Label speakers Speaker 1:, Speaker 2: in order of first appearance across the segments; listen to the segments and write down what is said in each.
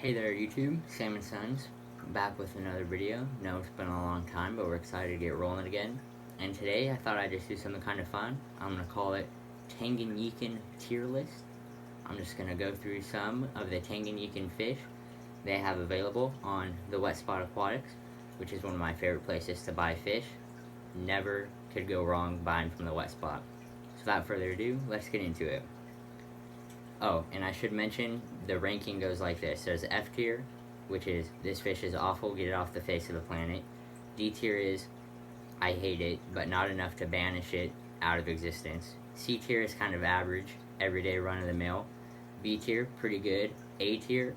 Speaker 1: Hey there YouTube, Sam and Sons, back with another video. No, it's been a long time, but we're excited to get rolling again. And today I thought I'd just do something kind of fun. I'm going to call it Tanganyikan tier list. I'm just going to go through some of the Tanganyikan fish they have available on the Wet Spot Aquatics, which is one of my favorite places to buy fish. Never could go wrong buying from the Wet Spot. So without further ado, let's get into it. Oh, and I should mention, the ranking goes like this. There's F tier, which is, this fish is awful, get it off the face of the planet. D tier is, I hate it, but not enough to banish it out of existence. C tier is kind of average, everyday run-of-the-mill. B tier, pretty good. A tier,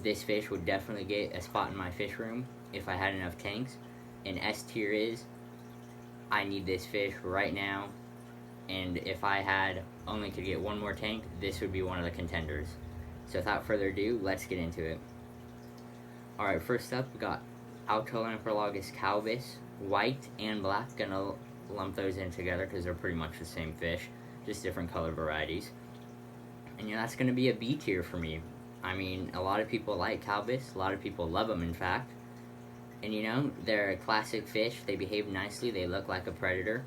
Speaker 1: this fish would definitely get a spot in my fish room if I had enough tanks. And S tier is, I need this fish right now, and if I had only could get one more tank, this would be one of the contenders. So without further ado, let's get into it. Alright, first up, we got Autolamprologus calvus, white and black. Gonna lump those in together because they're pretty much the same fish, just different color varieties. And that's gonna be a B tier for me. I mean, a lot of people like calvus, a lot of people love them in fact. And they're a classic fish, they behave nicely, they look like a predator.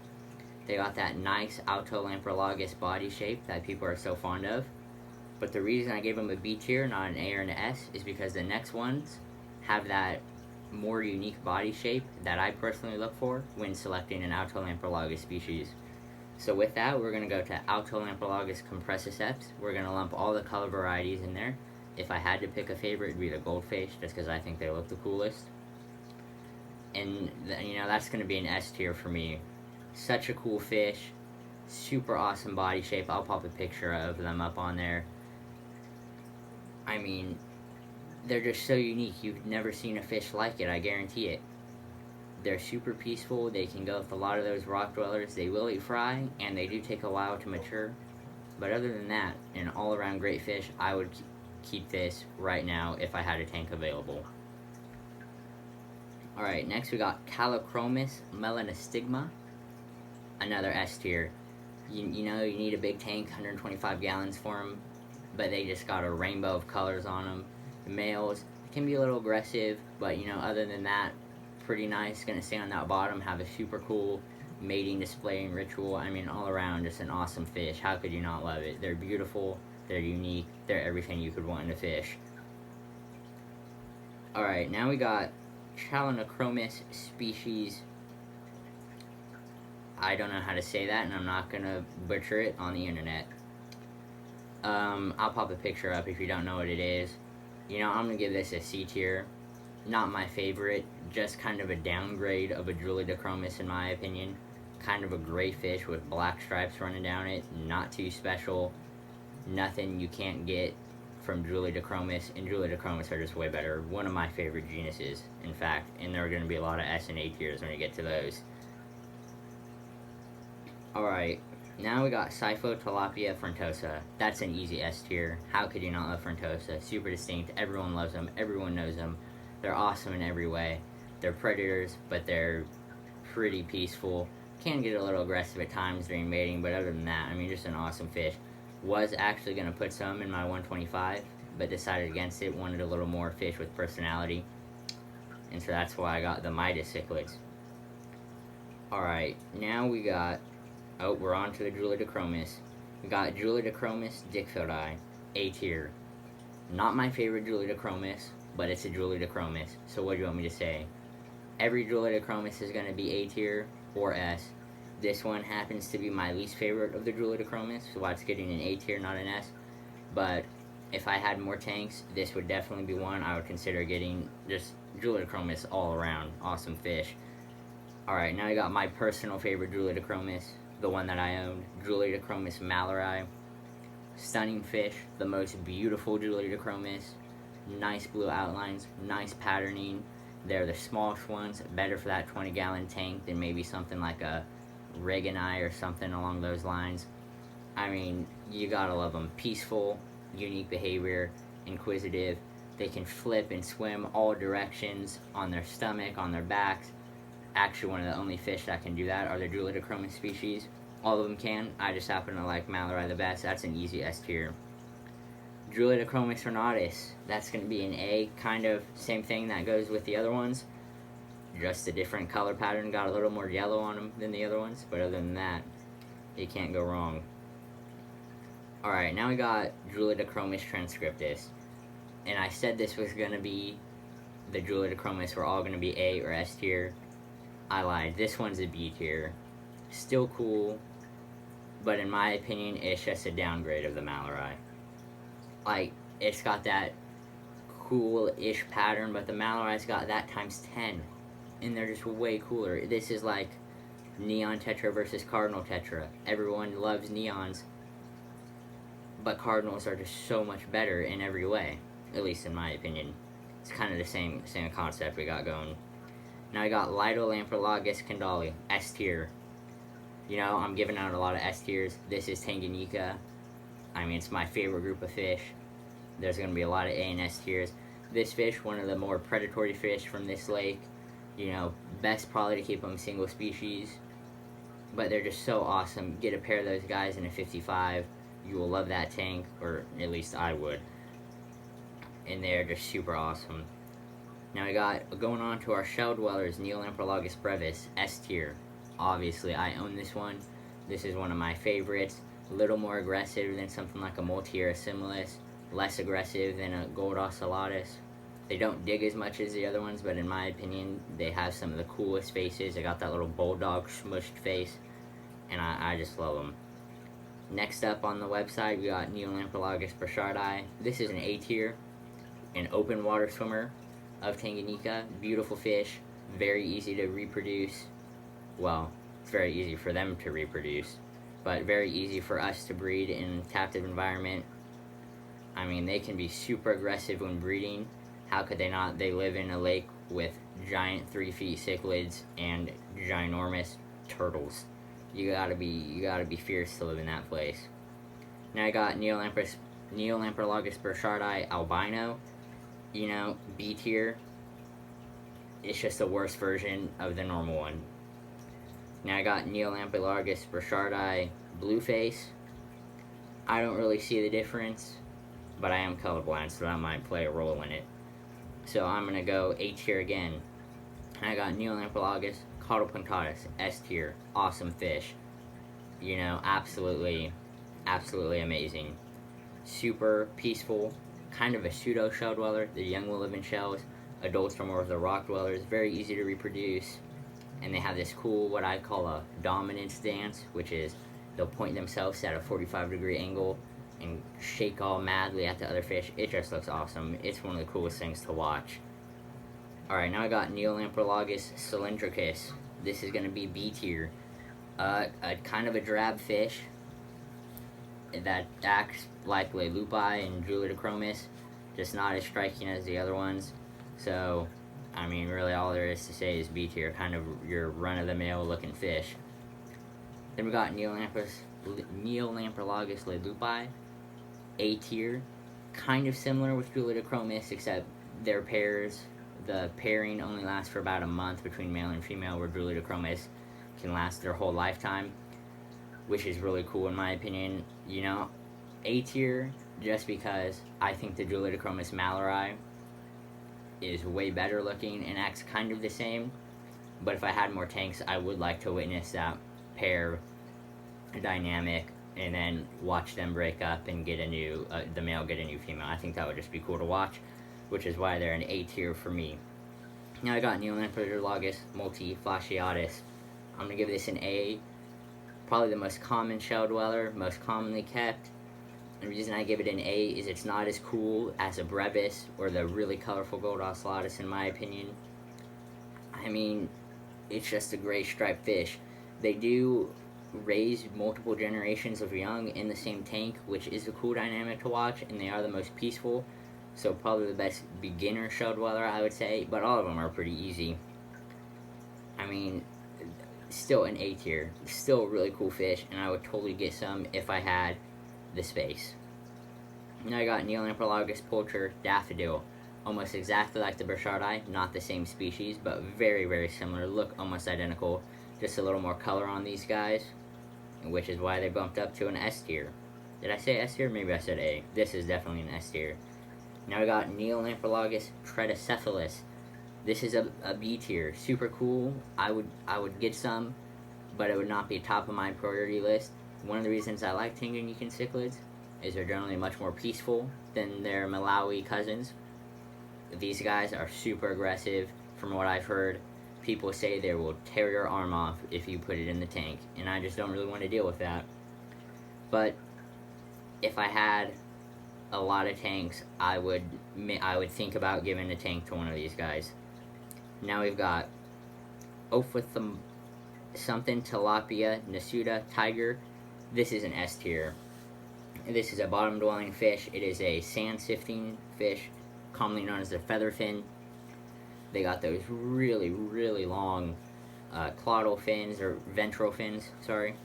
Speaker 1: They got that nice Autolamprologus body shape that people are so fond of. But the reason I gave them a B tier, not an A or an S, is because the next ones have that more unique body shape that I personally look for when selecting an Autolamprologus species. So with that, we're going to go to Autolamprologus compressiceps. We're going to lump all the color varieties in there. If I had to pick a favorite, it'd be the goldfish, just because I think they look the coolest. And that's going to be an S tier for me. Such a cool fish, super awesome body shape. I'll pop a picture of them up on there. I mean, they're just so unique. You've never seen a fish like it, I guarantee it. They're super peaceful. They can go with a lot of those rock dwellers. They will eat fry, and they do take a while to mature. But other than that, an all-around great fish, I would keep this right now if I had a tank available. Alright, next we got Calachromis melanostigma. Another S tier. You need a big tank, 125 gallons for them, but they just got a rainbow of colors on them. The males can be a little aggressive, but other than that, pretty nice. Gonna stay on that bottom, have a super cool mating display and ritual. I mean, all around, just an awesome fish. How could you not love it? They're beautiful, they're unique, they're everything you could want in a fish. Alright, now we got Chalanochromis species. I don't know how to say that, and I'm not gonna butcher it on the internet. I'll pop a picture up if you don't know what it is. I'm gonna give this a C tier. Not my favorite, just kind of a downgrade of a Julidachromis in my opinion. Kind of a gray fish with black stripes running down it. Not too special. Nothing you can't get from Julidachromis, and Julidachromis are just way better. One of my favorite genuses, in fact, and there are gonna be a lot of S and A tiers when you get to those. Alright, now we got Siphotilapia frontosa. That's an easy S tier. How could you not love frontosa? Super distinct, everyone loves them, everyone knows them. They're awesome in every way. They're predators, but they're pretty peaceful. Can get a little aggressive at times during mating, but other than that, I mean, just an awesome fish. Was actually going to put some in my 125, but decided against it, wanted a little more fish with personality. And so that's why I got the Midas cichlids. Alright, now we got... Oh, we're on to the Julidachromis. We got Julidachromis dickfildi, A tier. Not my favorite Julidachromis, but it's a Julidachromis. So what do you want me to say? Every Julidachromis is going to be A tier or S. This one happens to be my least favorite of the Julidachromis, so why it's getting an A tier, not an S. But if I had more tanks, this would definitely be one I would consider getting. Just Julidachromis all around. Awesome fish. Alright, now I got my personal favorite Julidachromis. The one that I owned, Julidachromis mallory. Stunning fish, the most beautiful Julidachromis. Nice blue outlines, nice patterning. They're the smallest ones, better for that 20-gallon tank than maybe something like a Regani or something along those lines. I mean, you gotta love them. Peaceful, unique behavior, inquisitive. They can flip and swim all directions on their stomach, on their backs. Actually, one of the only fish that can do that are the Julidachromis species. All of them can. I just happen to like mallory the best. That's an easy S tier. Druidachromis ornatus, that's going to be an A, kind of same thing that goes with the other ones. Just a different color pattern, got a little more yellow on them than the other ones, but other than that, you can't go wrong. Alright, now we got Druidachromis transcriptus. And I said this was going to be, the Druidachromis were all going to be A or S tier. I lied, this one's a B tier. Still cool, but in my opinion, it's just a downgrade of the Malarai. Like, it's got that cool-ish pattern, but the Malarai's got that times 10. And they're just way cooler. This is like Neon Tetra versus Cardinal Tetra. Everyone loves Neons, but Cardinals are just so much better in every way. At least in my opinion. It's kind of the same concept we got going. Now I got Lidolamprologus Kandali, S tier. You know, I'm giving out a lot of S tiers. This is Tanganyikan. I mean, it's my favorite group of fish. There's going to be a lot of A and S tiers. This fish, one of the more predatory fish from this lake. You know, best probably to keep them single species. But they're just so awesome. Get a pair of those guys in a 55. You will love that tank, or at least I would. And they're just super awesome. Now we got, going on to our shell dwellers, Neolamprologus brevis, S tier. Obviously, I own this one. This is one of my favorites. A little more aggressive than something like a Multi or a Similis. Less aggressive than a Gold Ocellatus. They don't dig as much as the other ones, but in my opinion, they have some of the coolest faces. They got that little bulldog smushed face, and I just love them. Next up on the website, we got Neolamprologus burchardi. This is an A tier, an open water swimmer of Tanganyikan. Beautiful fish, very easy to reproduce. Well, it's very easy for them to reproduce, but very easy for us to breed in a captive environment. I mean, they can be super aggressive when breeding. How could they not? They live in a lake with giant 3 feet cichlids and ginormous turtles. You gotta be fierce to live in that place. Now I got Neolamprologus burchardi albino. You know, B tier. It's just a worse version of the normal one. Now I got Neolamprologus burchardi blueface. I don't really see the difference, but I am colorblind, so that might play a role in it. So I'm gonna go A tier again. And I got Neolamprologus caudalpunctatus, S tier. Awesome fish. You know, absolutely amazing. Super peaceful. Kind of a pseudo shell dweller. The young will live in shells. Adults are more of the rock dwellers. Very easy to reproduce. And they have this cool, what I call a dominance dance, which is they'll point themselves at a 45-degree angle and shake all madly at the other fish. It just looks awesome. It's one of the coolest things to watch. Alright, now I got Neolamprologus cylindricus. This is going to be B tier. A kind of a drab fish that acts like Lelupi and Druidachromis, just not as striking as the other ones. So, I mean, really all there is to say is B tier, kind of your run-of-the-mill looking fish. Then we got Neolamprologus lelupi, A tier, kind of similar with Druidachromis, except their pairs, the pairing only lasts for about a month between male and female, where Druidachromis can last their whole lifetime, which is really cool in my opinion. You know, A tier, just because I think the Druidachromis malarai is way better looking and acts kind of the same, but if I had more tanks, I would like to witness that pair dynamic and then watch them break up and get a new, the male get a new female. I think that would just be cool to watch, which is why they're an A tier for me. Now I got Neolamprologus multifasciatus. I'm gonna give this an A. Probably the most common shell dweller, most commonly kept. The reason I give it an A is it's not as cool as a brevis or the really colorful gold ocellatus in my opinion. I mean, it's just a gray striped fish. They do raise multiple generations of young in the same tank, which is a cool dynamic to watch, and they are the most peaceful. So probably the best beginner shell dweller, I would say, but all of them are pretty easy. I mean, still an A tier. Still a really cool fish, and I would totally get some if I had the space. Now I got Neolamprologus pulcher daffodil. Almost exactly like the burchardi, not the same species, but very, very similar. Look almost identical. Just a little more color on these guys, which is why they bumped up to an S tier. Did I say S tier? Maybe I said A. This is definitely an S tier. Now we got Neolamprologus Tredicephalus. This is a B tier. Super cool. I would get some, but it would not be top of my priority list. One of the reasons I like Tanganyikan cichlids is they're generally much more peaceful than their Malawi cousins. These guys are super aggressive. From what I've heard, people say they will tear your arm off if you put it in the tank, and I just don't really want to deal with that. But if I had a lot of tanks, I would think about giving a tank to one of these guys. Now we've got Ophathum something tilapia Nasuda tiger. This is an S tier. This is a bottom dwelling fish. It is a sand sifting fish, commonly known as the featherfin. They got those really, really long caudal fins, or ventral fins, sorry.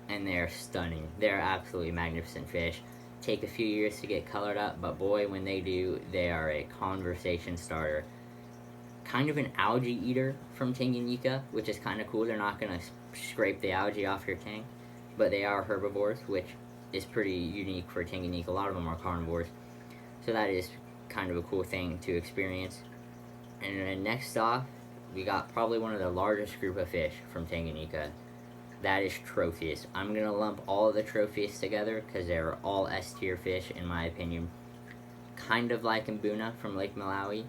Speaker 1: And they're stunning. They're absolutely magnificent fish. Take a few years to get colored up, but boy, when they do, they are a conversation starter. Kind of an algae eater from Tanganyika, which is kind of cool. They're not going to scrape the algae off your tank, but they are herbivores, which is pretty unique for Tanganyika. A lot of them are carnivores, so that is kind of a cool thing to experience. And then next off, we got probably one of the largest group of fish from Tanganyika. That is Tropheus. I'm going to lump all of the Tropheus together because they're all S tier fish in my opinion. Kind of like Mbuna from Lake Malawi,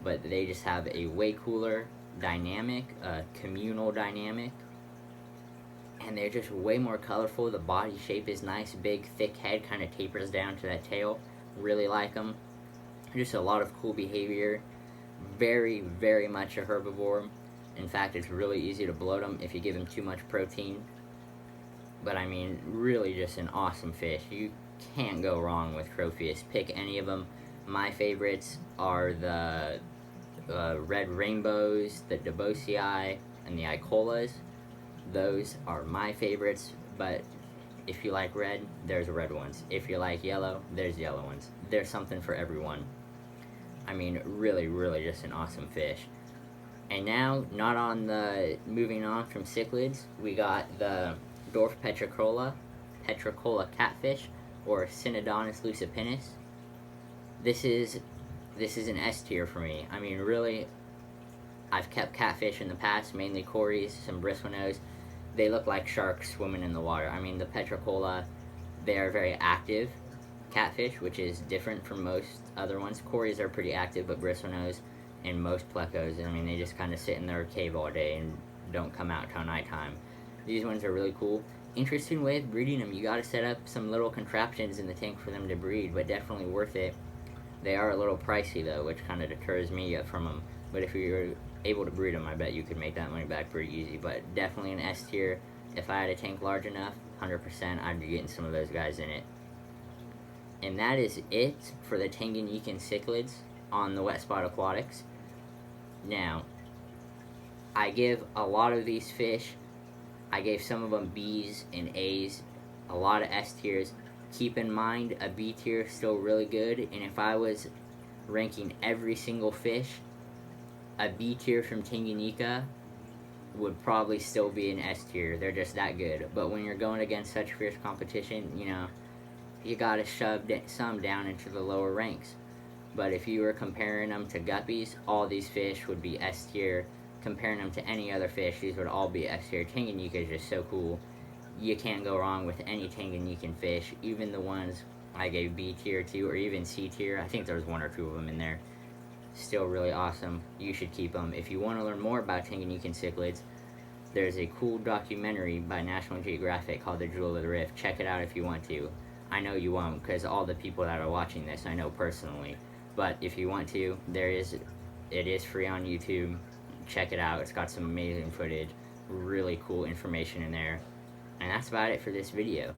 Speaker 1: but they just have a way cooler dynamic, communal dynamic. And they're just way more colorful. The body shape is nice, big, thick head, kind of tapers down to that tail. Really like them. Just a lot of cool behavior. Very, very much a herbivore. In fact, it's really easy to bloat them if you give them too much protein. But I mean, really just an awesome fish. You can't go wrong with Tropheus. Pick any of them. My favorites are the red rainbows, the Debosii, and the Icolas. Those are my favorites, but if you like red, there's red ones. If you like yellow, there's yellow ones. There's something for everyone. I mean, really, really just an awesome fish. And now, moving on from cichlids, we got the dwarf petricola catfish, or Synodontis lucipennis. This is an S tier for me. I mean, really, I've kept catfish in the past, mainly cories, some bristlenose. They look like sharks swimming in the water. I mean, the petricola, they are very active catfish, which is different from most other ones. Cories are pretty active, but bristlenose and most plecos, I mean, they just kind of sit in their cave all day and don't come out till nighttime. These ones are really cool. Interesting way of breeding them. You gotta set up some little contraptions in the tank for them to breed, but definitely worth it. They are a little pricey though, which kind of deters me from them. But if you're able to breed them, I bet you could make that money back pretty easy. But definitely an S tier. If I had a tank large enough, 100%, I'd be getting some of those guys in it. And that is it for the Tanganyikan cichlids on the Wet Spot Aquatics. Now, I give a lot of these fish, I gave some of them B's and A's, a lot of S tiers. Keep in mind, a B tier is still really good, and if I was ranking every single fish, a B tier from Tanganyika would probably still be an S tier. They're just that good. But when you're going against such fierce competition, you know, you gotta shove some down into the lower ranks. But if you were comparing them to guppies, all these fish would be S tier. Comparing them to any other fish, these would all be S tier. Tanganyika is just so cool. You can't go wrong with any Tanganyikan fish, even the ones I gave B tier to, or even C tier. I think there's one or two of them in there. Still really awesome. You should keep them. If you want to learn more about Tanganyikan cichlids, there's a cool documentary by National Geographic called The Jewel of the Rift. Check it out if you want to. I know you won't, because all the people that are watching this I know personally. But if you want to, it is free on YouTube. Check it out. It's got some amazing footage. Really cool information in there. And that's about it for this video.